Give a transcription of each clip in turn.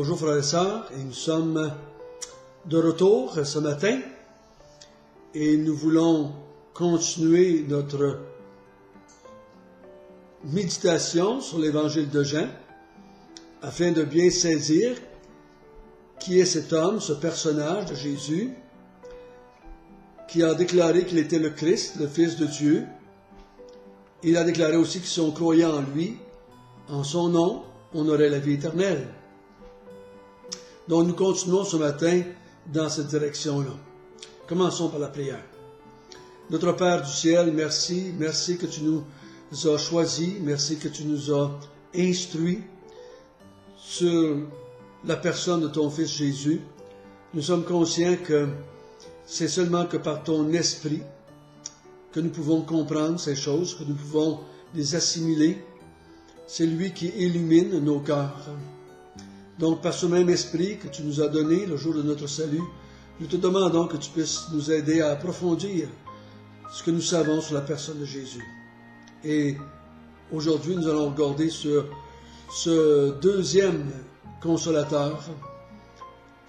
Bonjour frères et sœurs, et nous sommes de retour ce matin et nous voulons continuer notre méditation sur l'évangile de Jean afin de bien saisir qui est cet homme, ce personnage de Jésus qui a déclaré qu'il était le Christ, le Fils de Dieu. Il a déclaré aussi que si on croyait en lui, en son nom, on aurait la vie éternelle. Donc nous continuons ce matin dans cette direction-là. Commençons par la prière. Notre Père du ciel, merci que tu nous as choisis, merci que tu nous as instruits sur la personne de ton Fils Jésus. Nous sommes conscients que c'est seulement que par ton esprit que nous pouvons comprendre ces choses, que nous pouvons les assimiler. C'est lui qui illumine nos cœurs. Donc, par ce même esprit que tu nous as donné le jour de notre salut, nous te demandons que tu puisses nous aider à approfondir ce que nous savons sur la personne de Jésus. Et aujourd'hui, nous allons regarder sur ce deuxième consolateur.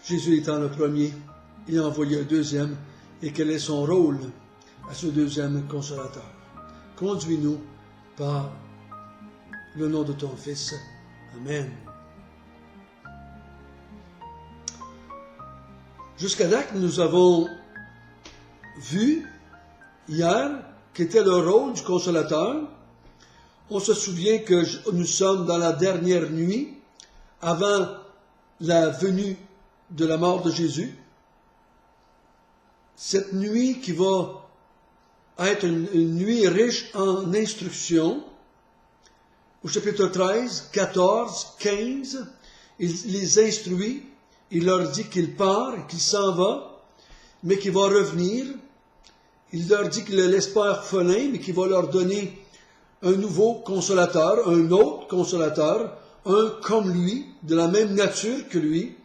Jésus étant le premier, il a envoyé un deuxième. Et quel est son rôle à ce deuxième consolateur? Conduis-nous par le nom de ton Fils. Amen. Jusqu'à date, nous avons vu hier qu'était le rôle du consolateur. On se souvient que nous sommes dans la dernière nuit avant la venue de la mort de Jésus. Cette nuit qui va être une nuit riche en instructions. Au chapitre 13, 14, 15, il les instruit. Il leur dit qu'il part, qu'il s'en va, mais qu'il va revenir. Il leur dit qu'il ne laisse pas orphelin, mais qu'il va leur donner un nouveau consolateur, un autre consolateur, un comme lui, de la même nature que lui,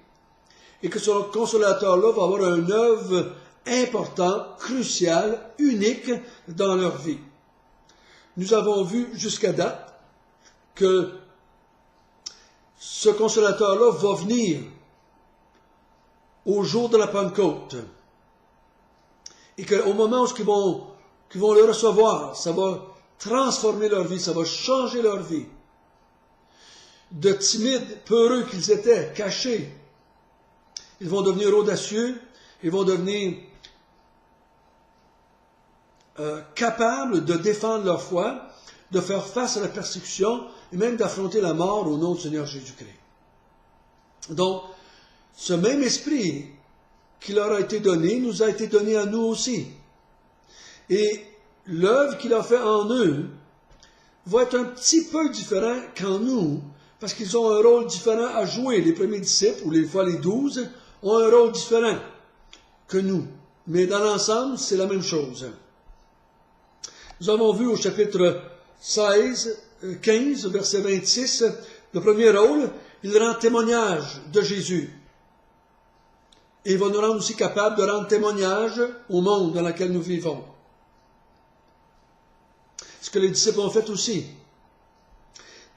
et que ce consolateur-là va avoir une œuvre importante, cruciale, unique dans leur vie. Nous avons vu jusqu'à date que ce consolateur-là va venir au jour de la Pentecôte. Et qu'au moment où ils vont le recevoir, ça va transformer leur vie, ça va changer leur vie. De timides, peureux qu'ils étaient, cachés, ils vont devenir audacieux, ils vont devenir capables de défendre leur foi, de faire face à la persécution et même d'affronter la mort au nom du Seigneur Jésus-Christ. Donc, ce même esprit qui leur a été donné, nous a été donné à nous aussi. Et l'œuvre qu'il a fait en eux va être un petit peu différent qu'en nous, parce qu'ils ont un rôle différent à jouer. Les premiers disciples, ou les fois les 12, ont un rôle différent que nous. Mais dans l'ensemble, c'est la même chose. Nous avons vu au chapitre 15, verset 26, le premier rôle, il rend témoignage de Jésus. Et il va nous rendre aussi capables de rendre témoignage au monde dans lequel nous vivons. Ce que les disciples ont fait aussi.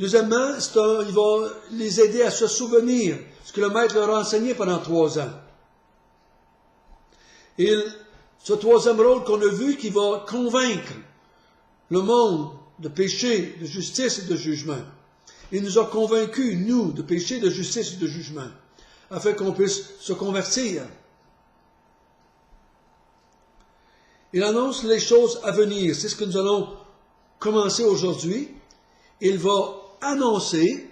Deuxièmement, il va les aider à se souvenir ce que le Maître leur a enseigné pendant 3 ans. Et ce troisième rôle qu'on a vu, qui va convaincre le monde de péché, de justice et de jugement. Il nous a convaincus, nous, de péché, de justice et de jugement, afin qu'on puisse se convertir. Il annonce les choses à venir. C'est ce que nous allons commencer aujourd'hui. Il va annoncer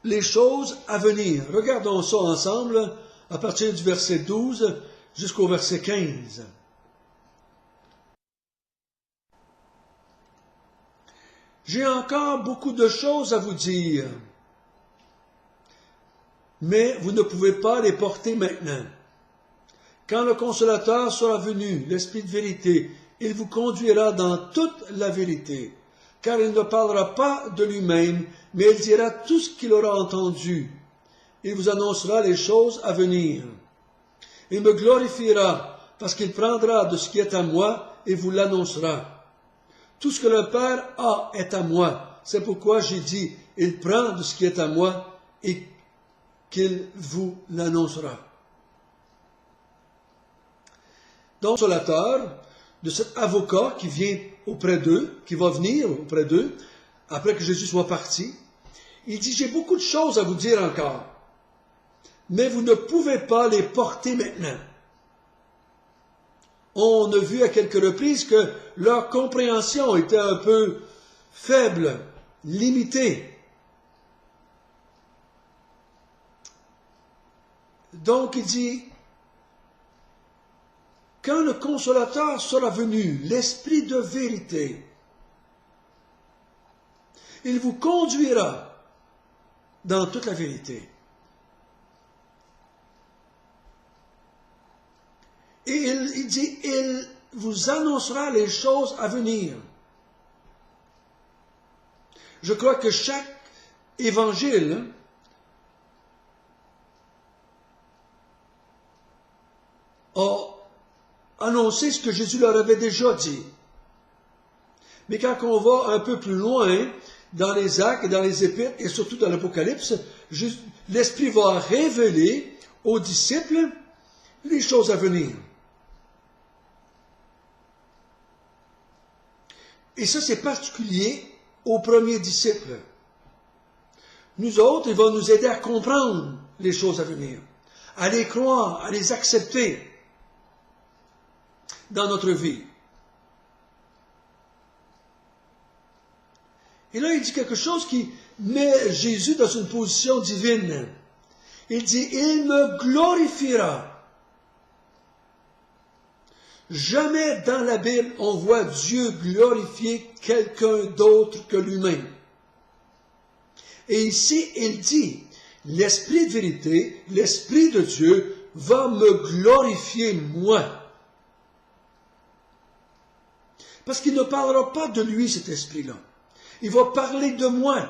les choses à venir. Regardons ça ensemble à partir du verset 12 jusqu'au verset 15. J'ai encore beaucoup de choses à vous dire, mais vous ne pouvez pas les porter maintenant. Quand le consolateur sera venu, l'Esprit de vérité, il vous conduira dans toute la vérité, car il ne parlera pas de lui-même, mais il dira tout ce qu'il aura entendu. Il vous annoncera les choses à venir. Il me glorifiera, parce qu'il prendra de ce qui est à moi et vous l'annoncera. Tout ce que le Père a est à moi. C'est pourquoi j'ai dit, il prend de ce qui est à moi et qu'il vous l'annoncera. Donc, consolateur de cet avocat qui vient auprès d'eux, qui va venir auprès d'eux, après que Jésus soit parti, il dit, j'ai beaucoup de choses à vous dire encore, mais vous ne pouvez pas les porter maintenant. On a vu à quelques reprises que leur compréhension était un peu faible, limitée. Donc il dit, quand le consolateur sera venu, l'Esprit de vérité, il vous conduira dans toute la vérité. Et il dit, il vous annoncera les choses à venir. Je crois que chaque évangile a annoncé ce que Jésus leur avait déjà dit. Mais quand on va un peu plus loin, dans les Actes et dans les Épîtres, et surtout dans l'Apocalypse, l'Esprit va révéler aux disciples les choses à venir. Et ça, c'est particulier aux premiers disciples. Nous autres, il va nous aider à comprendre les choses à venir, à les croire, à les accepter dans notre vie. Et là, il dit quelque chose qui met Jésus dans une position divine. Il dit, il me glorifiera. Jamais dans la Bible, on voit Dieu glorifier quelqu'un d'autre que lui-même. Et ici, il dit, l'Esprit de vérité, l'Esprit de Dieu va me glorifier moi. Parce qu'il ne parlera pas de lui, cet Esprit-là. Il va parler de moi.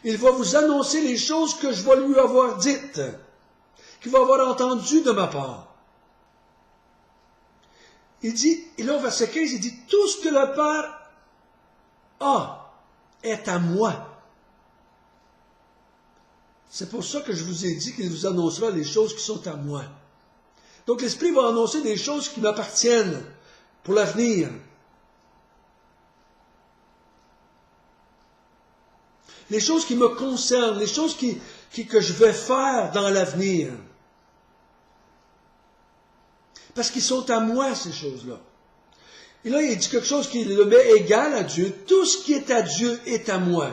Il va vous annoncer les choses que je vais lui avoir dites, qu'il va avoir entendues de ma part. Il dit, et là au verset 15, il dit, tout ce que le Père a est à moi. C'est pour ça que je vous ai dit qu'il vous annoncera les choses qui sont à moi. Donc l'Esprit va annoncer des choses qui m'appartiennent pour l'avenir. Les choses qui me concernent, les choses que je vais faire dans l'avenir. Parce qu'ils sont à moi, ces choses-là. Et là, il dit quelque chose qui le met égal à Dieu. Tout ce qui est à Dieu est à moi.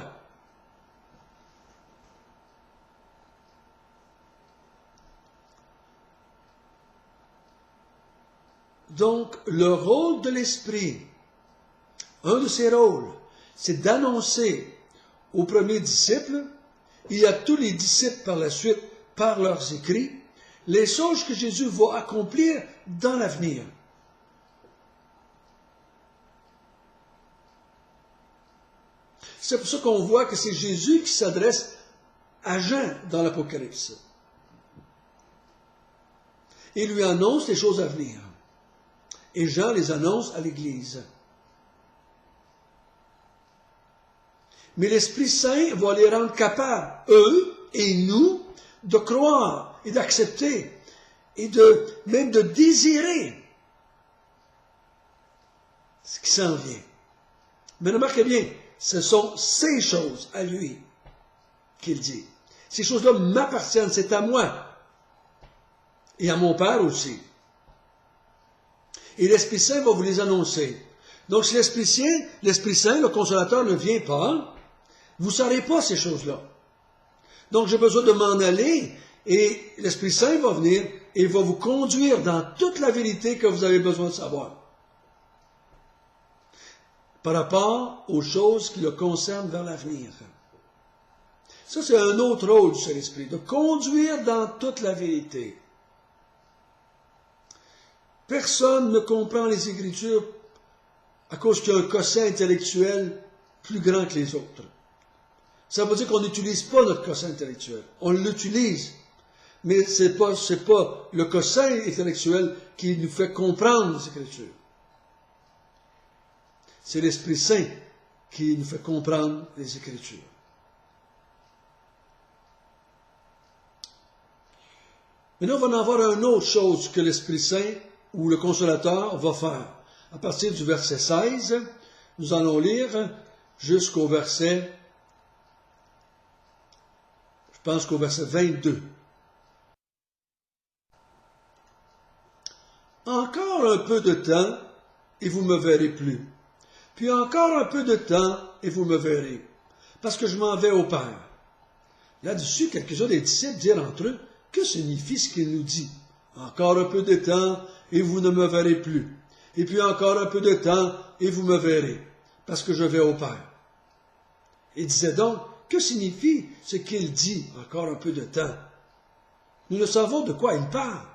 Donc, le rôle de l'Esprit, un de ses rôles, c'est d'annoncer aux premiers disciples, et à tous les disciples par la suite, par leurs écrits, les choses que Jésus va accomplir dans l'avenir. C'est pour ça qu'on voit que c'est Jésus qui s'adresse à Jean dans l'Apocalypse. Il lui annonce les choses à venir. Et Jean les annonce à l'Église. Mais l'Esprit Saint va les rendre capables, eux et nous, de croire et d'accepter et même de désirer ce qui s'en vient. Mais remarquez bien, ce sont ces choses à lui qu'il dit. Ces choses-là m'appartiennent, c'est à moi et à mon Père aussi. Et l'Esprit Saint va vous les annoncer. Donc si l'Esprit Saint, le Consolateur, ne vient pas, vous ne saurez pas ces choses-là. Donc j'ai besoin de m'en aller et l'Esprit Saint va venir et va vous conduire dans toute la vérité que vous avez besoin de savoir. Par rapport aux choses qui le concernent vers l'avenir. Ça, c'est un autre rôle du Saint-Esprit, de conduire dans toute la vérité. Personne ne comprend les Écritures à cause qu'il y a un quotient intellectuel plus grand que les autres. Ça veut dire qu'on n'utilise pas notre quotient intellectuel. On l'utilise. Mais ce n'est pas le quotient intellectuel qui nous fait comprendre les Écritures. C'est l'Esprit Saint qui nous fait comprendre les Écritures. Maintenant, on va en avoir une autre chose que l'Esprit Saint ou le Consolateur va faire. À partir du verset 16, nous allons lire jusqu'au verset, je pense qu'au verset 22. Encore un peu de temps, et vous me verrez plus. Puis encore un peu de temps, et vous me verrez. Parce que je m'en vais au Père. Là-dessus, quelques-uns des disciples dirent entre eux, que signifie ce qu'il nous dit? Encore un peu de temps, et vous ne me verrez plus. Et puis encore un peu de temps, et vous me verrez, parce que je vais au Père. Il disait donc, que signifie ce qu'il dit, encore un peu de temps? Nous ne savons de quoi il parle.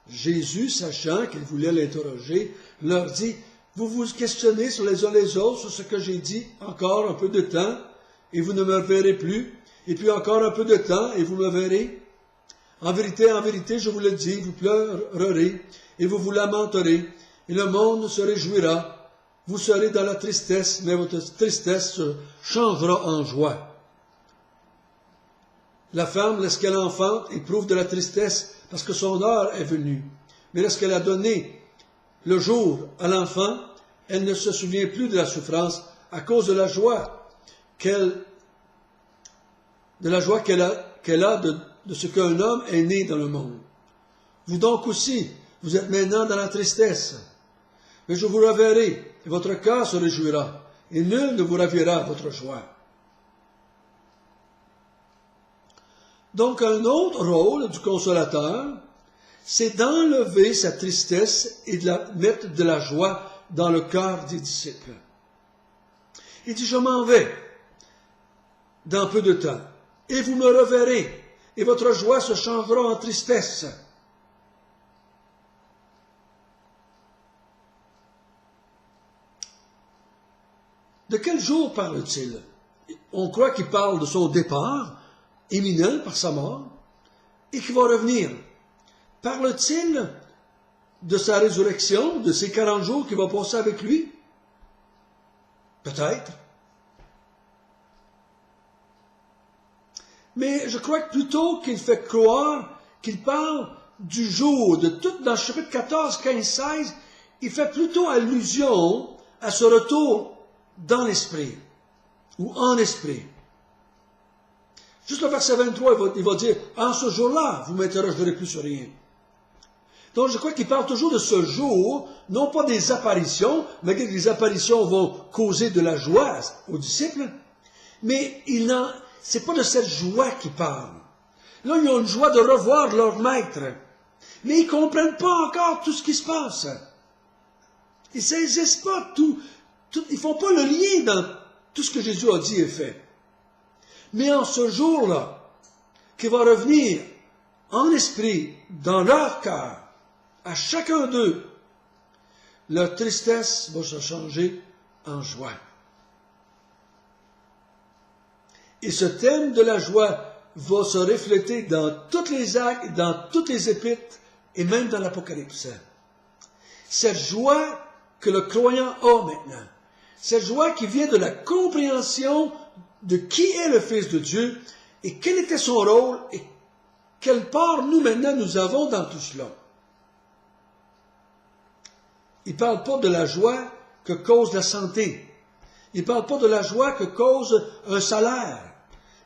Jésus, sachant qu'il voulait l'interroger, leur dit, vous vous questionnez sur les uns les autres, sur ce que j'ai dit, encore un peu de temps, et vous ne me verrez plus, et puis encore un peu de temps, et vous me verrez. En vérité, je vous le dis, vous pleurerez, et vous vous lamenterez, et le monde se réjouira. Vous serez dans la tristesse, mais votre tristesse se changera en joie. La femme, lorsqu'elle enfante, éprouve de la tristesse, parce que son heure est venue. Mais lorsqu'elle a donné le jour à l'enfant, elle ne se souvient plus de la souffrance à cause de la joie qu'elle a de ce qu'un homme est né dans le monde. Vous donc aussi, vous êtes maintenant dans la tristesse. Mais je vous reverrai, et votre cœur se réjouira, et nul ne vous ravira votre joie. Donc un autre rôle du consolateur, c'est d'enlever sa tristesse et de mettre de la joie dans le cœur des disciples. Il dit, je m'en vais dans peu de temps, et vous me reverrez, et votre joie se changera en tristesse. De quel jour parle-t-il? On croit qu'il parle de son départ, imminent par sa mort, et qui va revenir. Parle-t-il de sa résurrection, de ces 40 jours qu'il va passer avec lui? Peut-être. Mais je crois que plutôt qu'il fait croire qu'il parle du jour, dans le chapitre 14, 15, 16, il fait plutôt allusion à ce retour dans l'esprit, ou en esprit. Juste le verset 23, il va dire, en ce jour-là, vous ne m'interrogerez plus sur rien. Donc je crois qu'il parle toujours de ce jour, non pas des apparitions, malgré que les apparitions vont causer de la joie aux disciples, mais c'est pas de cette joie qu'il parle. Là, ils ont une joie de revoir leur maître, mais ils ne comprennent pas encore tout ce qui se passe. Ils ne saisissent pas tout, ils ne font pas le lien dans tout ce que Jésus a dit et fait. Mais en ce jour-là, qui va revenir en esprit, dans leur cœur, à chacun d'eux, leur tristesse va se changer en joie. Et ce thème de la joie va se refléter dans tous les actes, dans toutes les épîtres, et même dans l'Apocalypse. Cette joie que le croyant a maintenant, cette joie qui vient de la compréhension de qui est le Fils de Dieu et quel était son rôle et quelle part nous maintenant nous avons dans tout cela. Il ne parle pas de la joie que cause la santé. Il ne parle pas de la joie que cause un salaire.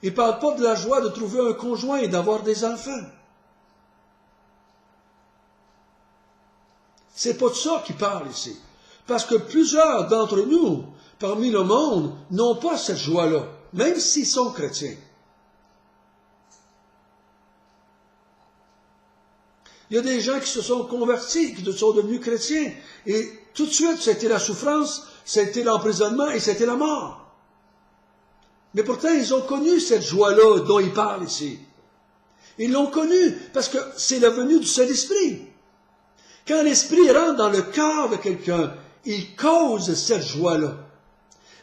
Il ne parle pas de la joie de trouver un conjoint et d'avoir des enfants. C'est pas de ça qu'il parle ici. Parce que plusieurs d'entre nous, parmi le monde, n'ont pas cette joie-là, même s'ils sont chrétiens. Il y a des gens qui se sont convertis, qui sont devenus chrétiens, et tout de suite, c'était la souffrance, c'était l'emprisonnement et c'était la mort. Mais pourtant, ils ont connu cette joie-là dont il parle ici. Ils l'ont connue parce que c'est la venue du Saint-Esprit. Quand l'Esprit rentre dans le cœur de quelqu'un, il cause cette joie-là.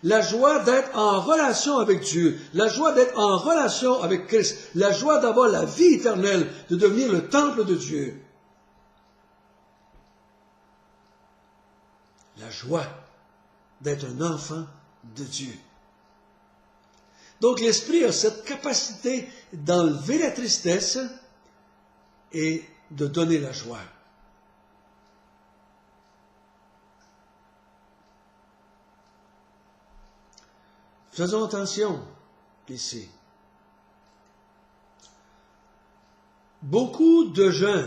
La joie d'être en relation avec Dieu, la joie d'être en relation avec Christ, la joie d'avoir la vie éternelle, de devenir le temple de Dieu. La joie d'être un enfant de Dieu. Donc l'Esprit a cette capacité d'enlever la tristesse et de donner la joie. Faisons attention ici. Beaucoup de gens,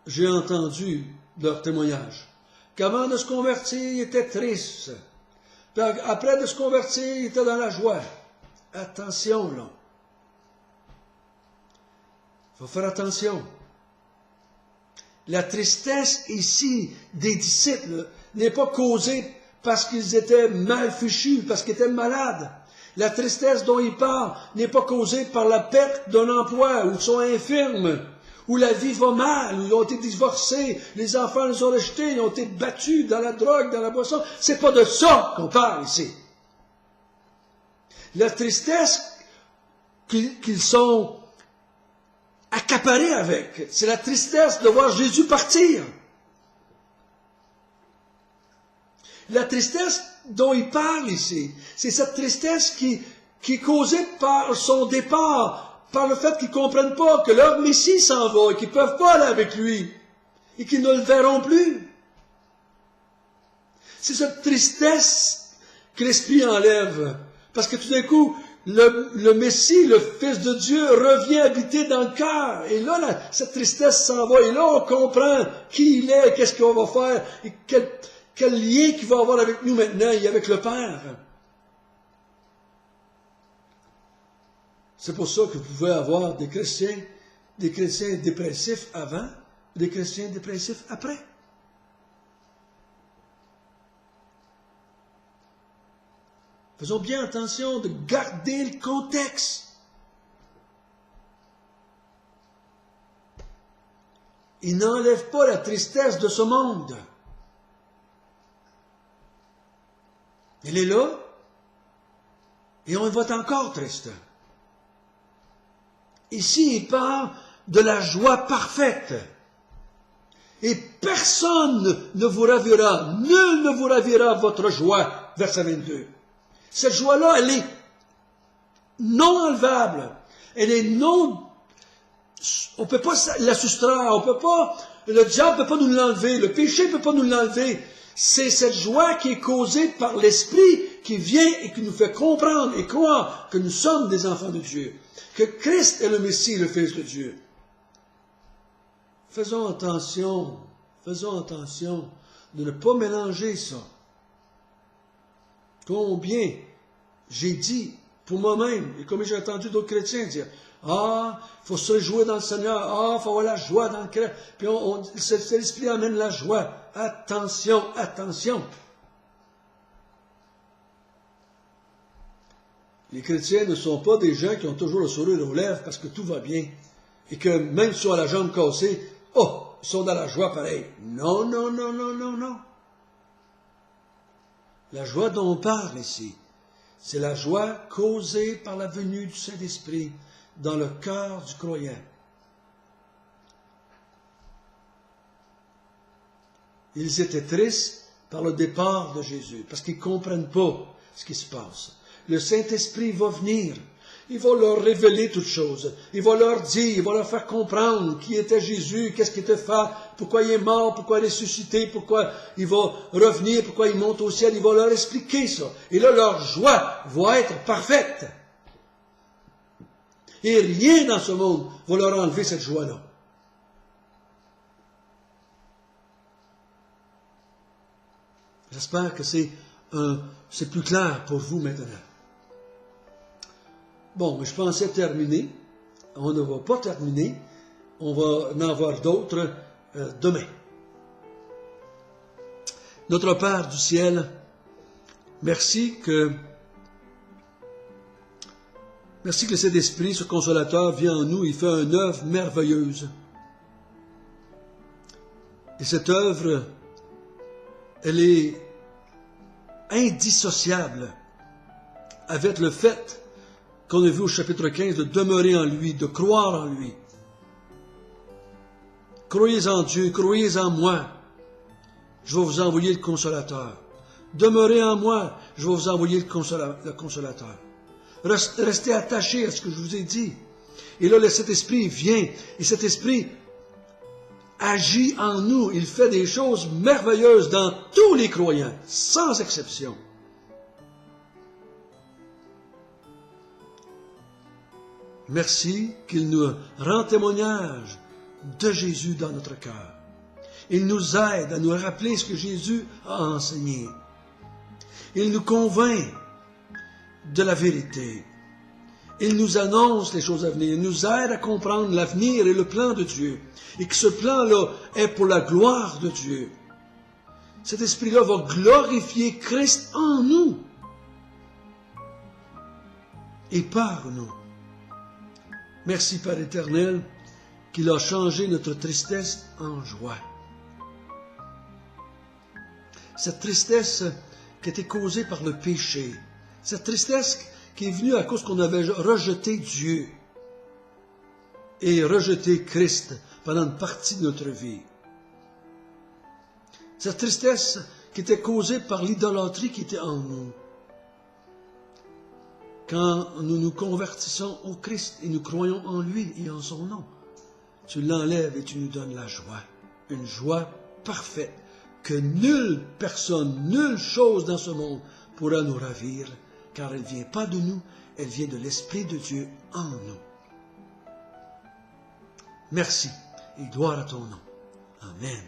j'ai entendu leur témoignage, qu'avant de se convertir, ils étaient tristes. Puis après de se convertir, ils étaient dans la joie. Attention, là. Il faut faire attention. La tristesse ici des disciples n'est pas causée parce qu'ils étaient mal fichus, parce qu'ils étaient malades. La tristesse dont ils parlent n'est pas causée par la perte d'un emploi, ou ils sont infirmes, ou la vie va mal, ou ils ont été divorcés, les enfants les ont rejetés, ils ont été battus dans la drogue, dans la boisson. C'est pas de ça qu'on parle ici. La tristesse qu'ils sont accaparés avec, c'est la tristesse de voir Jésus partir. La tristesse dont il parle ici, c'est cette tristesse qui est causée par son départ, par le fait qu'ils ne comprennent pas que leur Messie s'en va et qu'ils ne peuvent pas aller avec lui et qu'ils ne le verront plus. C'est cette tristesse que l'Esprit enlève. Parce que tout d'un coup, le Messie, le Fils de Dieu, revient habiter dans le cœur. Et là, cette tristesse s'en va. Et là, on comprend qui il est, qu'est-ce qu'on va faire, et quel lien qu'il va avoir avec nous maintenant et avec le Père. C'est pour ça que vous pouvez avoir des chrétiens dépressifs avant, des chrétiens dépressifs après. Faisons bien attention de garder le contexte. Il n'enlève pas la tristesse de ce monde. Elle est là, et on va être encore triste. Ici, il parle de la joie parfaite. Et personne ne vous ravira, nul ne vous ravira votre joie, verset 22. Cette joie-là, elle est non enlevable. Elle est non... On ne peut pas la soustraire, on peut pas... Le diable ne peut pas nous l'enlever, le péché ne peut pas nous l'enlever. C'est cette joie qui est causée par l'Esprit qui vient et qui nous fait comprendre et croire que nous sommes des enfants de Dieu, que Christ est le Messie, le Fils de Dieu. Faisons attention de ne pas mélanger ça. Combien j'ai dit pour moi-même, et comme j'ai entendu d'autres chrétiens dire, il faut se réjouir dans le Seigneur, il faut avoir la joie dans le cœur, puis l'Esprit amène la joie. Attention. Les chrétiens ne sont pas des gens qui ont toujours le sourire aux lèvres parce que tout va bien, et que même si on a la jambe cassée, ils sont dans la joie pareil. Non. La joie dont on parle ici, c'est la joie causée par la venue du Saint-Esprit dans le cœur du croyant. Ils étaient tristes par le départ de Jésus, parce qu'ils ne comprennent pas ce qui se passe. Le Saint-Esprit va venir. Il va leur révéler toutes choses. Il va leur dire, il va leur faire comprendre qui était Jésus, qu'est-ce qu'il était fait, pourquoi il est mort, pourquoi il est ressuscité, pourquoi il va revenir, pourquoi il monte au ciel. Il va leur expliquer ça. Et là, leur joie va être parfaite. Et rien dans ce monde va leur enlever cette joie-là. J'espère que c'est plus clair pour vous maintenant. Bon, mais je pensais terminer. On ne va pas terminer. On va en avoir d'autres demain. Notre Père du ciel, merci que le Saint-Esprit, ce Consolateur, vient en nous. Il fait une œuvre merveilleuse. Et cette œuvre, elle est indissociable avec le fait qu'on a vu au chapitre 15 de demeurer en lui, de croire en lui. Croyez en Dieu, croyez en moi. Je vais vous envoyer le Consolateur. Demeurez en moi, je vais vous envoyer le Consolateur. Restez attachés à ce que je vous ai dit. Et là, cet Esprit vient, et cet Esprit agit en nous. Il fait des choses merveilleuses dans tous les croyants, sans exception. Merci qu'il nous rend témoignage de Jésus dans notre cœur. Il nous aide à nous rappeler ce que Jésus a enseigné. Il nous convainc de la vérité. Il nous annonce les choses à venir. Il nous aide à comprendre l'avenir et le plan de Dieu. Et que ce plan-là est pour la gloire de Dieu. Cet esprit-là va glorifier Christ en nous et par nous. Merci, Père éternel, qu'il a changé notre tristesse en joie. Cette tristesse qui était causée par le péché, cette tristesse qui est venue à cause qu'on avait rejeté Dieu et rejeté Christ pendant une partie de notre vie. Cette tristesse qui était causée par l'idolâtrie qui était en nous. Quand nous nous convertissons au Christ et nous croyons en lui et en son nom, tu l'enlèves et tu nous donnes la joie, une joie parfaite que nulle personne, nulle chose dans ce monde pourra nous ravir, car elle ne vient pas de nous, elle vient de l'Esprit de Dieu en nous. Merci et gloire à ton nom. Amen.